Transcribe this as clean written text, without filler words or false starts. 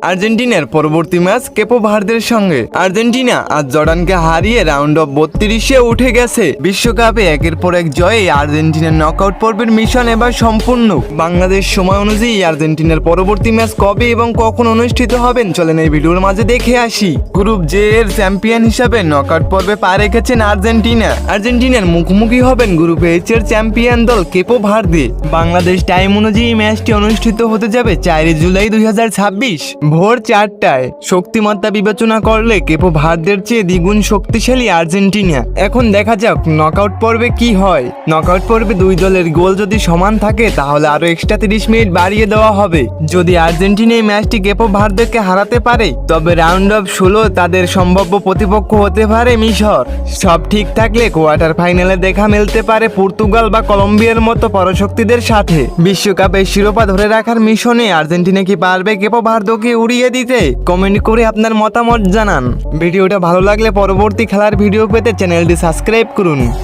আর্জেন্টিনার পরবর্তী match capo ভার্দের সঙ্গে। আর্জেন্টিনা আজ জর্ডানকে হারিয়ে রাউন্ড অফ 32-এ উঠে গেছে। বিশ্বকাপে একের পর এক জয়ে আর্জেন্টিনার নকআউট পর্বের মিশন এবার সম্পূর্ণ। বাংলাদেশ সময় অনুযায়ী আর্জেন্টিনার পরবর্তী ম্যাচ কবে এবং কখন অনুষ্ঠিত হবেন চলেন এই ভিডিওর মাঝে দেখে আসি। গ্রুপ জে এর চ্যাম্পিয়ন হিসাবে নকআউট পর্বে পা রেখেছেন আর্জেন্টিনা। আর্জেন্টিনার মুখোমুখি হবেন গ্রুপ এইচ এর চ্যাম্পিয়ন দল কেপো ভার্দে। বাংলাদেশ টাইম অনুযায়ী ম্যাচটি অনুষ্ঠিত হতে যাবে 4 জুলাই 2026 ভোর 4টায়। শক্তিমত্তা বিবেচনা করলে কেপো ভার্দের চেয়ে দ্বিগুণ শক্তিশালী আর্জেন্টিনা। এখন দেখা যাক নকআউট পর্বে কি হয়। নকআউট পর্বে দুই দলের গোল যদি সমান থাকে তাহলে আরো এক্সট্রা 30 মিনিট বাড়িয়ে দেওয়া হবে। যদি আর্জেন্টিনা এই ম্যাচটি কেপো ভার্দেরকে হারাতে পারে তবে রাউন্ড অফ 16 তাদের সম্ভাব্য প্রতিপক্ষ হতে পারে মিশর। সব ঠিক থাকলে কোয়ার্টার ফাইনালে দেখা মিলতে পারে পর্তুগাল বা কলম্বিয়ার মতো পরাশক্তিদের সাথে। বিশ্বকাপের শিরোপা ধরে রাখার মিশনে আর্জেন্টিনা কি পারবে কেপো ভার্দেকে উড়িয়ে দিতে? কমেন্ট করে আপনার মতামত জানান। ভিডিওটা ভালো লাগলে পরবর্তী খেলার ভিডিও পেতে চ্যানেলটি সাবস্ক্রাইব করুন।